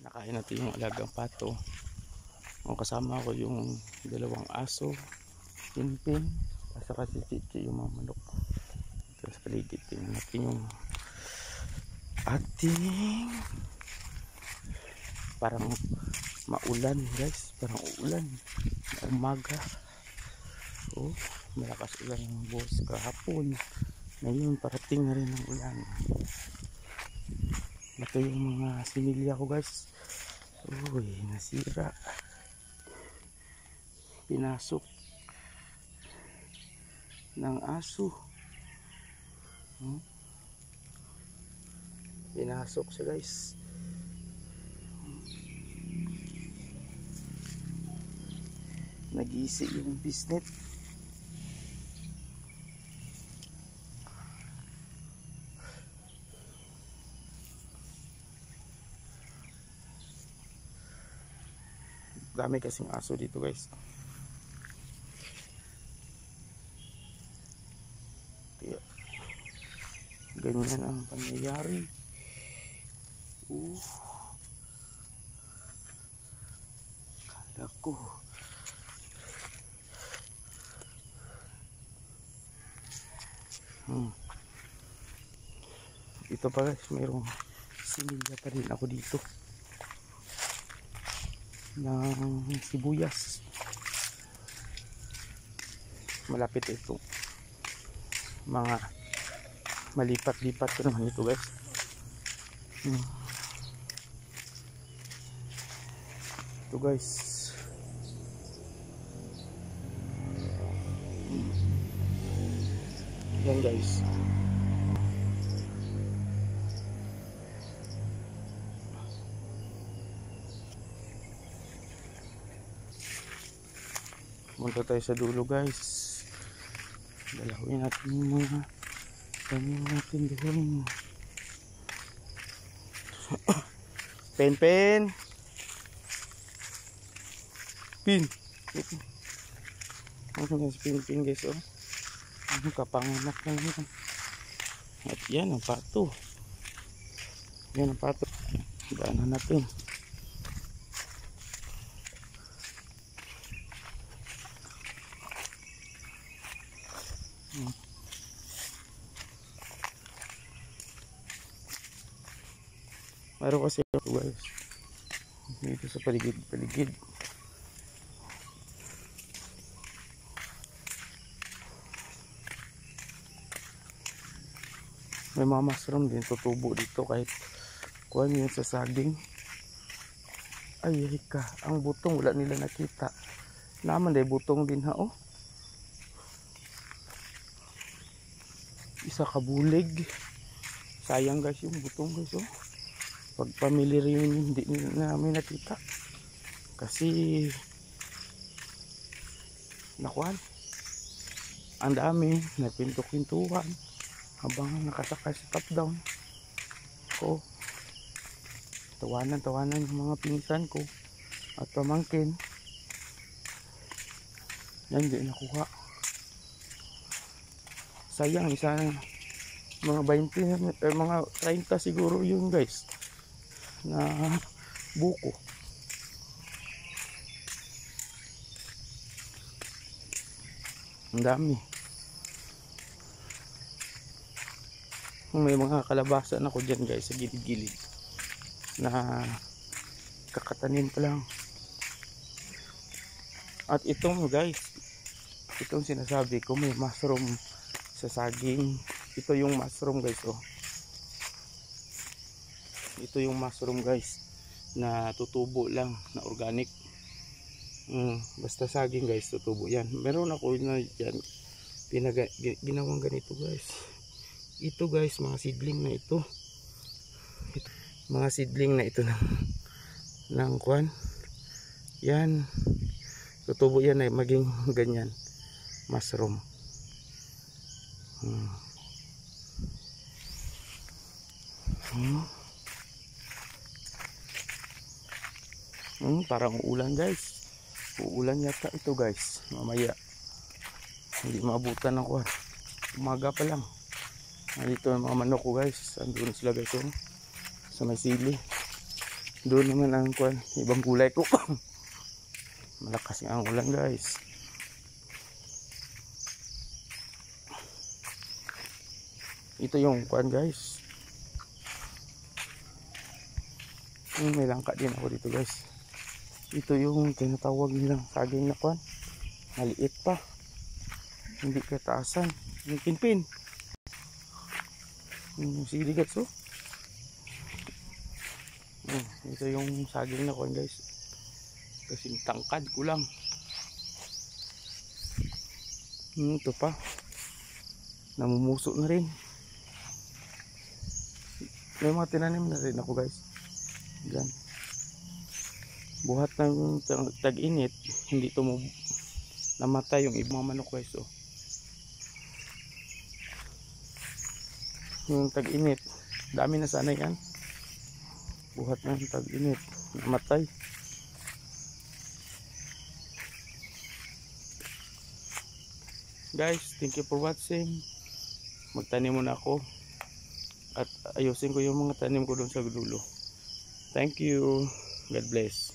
Nakain natin yung alagang pato. Ang kasama ko yung dalawang aso, Pinpin, at saka si Chichi, yung mga manok. Tapos paligid, tingnan natin yung ating parang maulan guys, parang uulan na umaga. Oh, malakas ulan ng buhos kahapon. Ngayon parating na rin ang ulan. Ito yung mga similya ko guys. Uy, nasira. Pinasok ng aso. Pinasok siya guys. Nag-iisi yung bisnet. Dami kasing aso dito guys. Kaya ganyan ang pangyayari. Kala ko ito pa guys, mayroong similya pa rin ako dito ng sibuyas. Malapit ito, mga malipat-lipat ko naman ito guys. Ito guys, yan guys. Punta tayo sa dulo guys. Dalawin natin yung mga tanim natin doon. Pen. Pin. Ano si Pin guys, oh. Ano kapanganak lang yan. At yan ang pato. Yan ang pato. Daanan natin. Meron kasi ako guys dito sa paligid. May mga mushroom din tutubo dito kahit kuha yun sa saging. Ay ka, ang butong wala nila nakita. Naman dahil butong din ha, oh. Isa kabulig. Sayang guys yung butong guys, oh. Pag family reunion hindi namin nakita kasi nakuhan ang dami, nagpinto-pintuhan habang nakasakay sa top down ko. Tawanan yung mga pinsan ko at pamangkin. Yan, hindi nakuha. Sayang, isa mga 20 mga 30 siguro yun guys na buko. Ang dami. May mga kalabasan ako dyan guys sa gilid-gilid na kakatanim pa lang. At itong guys, itong sinasabi ko, may mushroom sa saging. Ito yung mushroom guys, oh. Ito yung mushroom guys na tutubo lang, na organic. Basta saging guys, tutubo yan. Meron ako na yan ginawang ganito guys. Ito guys, mga seedling na ito. Mga seedling na ito ng kwan. Yan. Tutubo yan ay maging ganyan. Mushroom. Parang uulan guys. Uulan yata ito guys. Mamaya. Hindi maabutan ng kwan. Umaga pa lang. Dito ang mga manok ko guys. Andun sila guys, oh. Sa may sili. Doon naman ang kwan, ibang gulay ko. Malakas nga ang ulan guys. Ito yung kwan guys. May langka din ako dito guys. Ito yung tinatawag nilang saging na kwan. Maliit pa. Hindi kataasan. Yung pinpin. Yung siligat so. Ito yung saging na kwan guys. Kasing tangkad ko lang. Ito pa. Namumuso na rin. May mga tinanim na rin ako guys. Diyan. Buhat ng tag-init, hindi ito namatay yung ibang manok guys. Oh. Yung tag-init, dami na sana yan. Buhat ng tag-init, namatay. Guys, thank you for watching. Magtanim muna ako at ayusin ko yung mga tanim ko doon sa dulo. Thank you. God bless.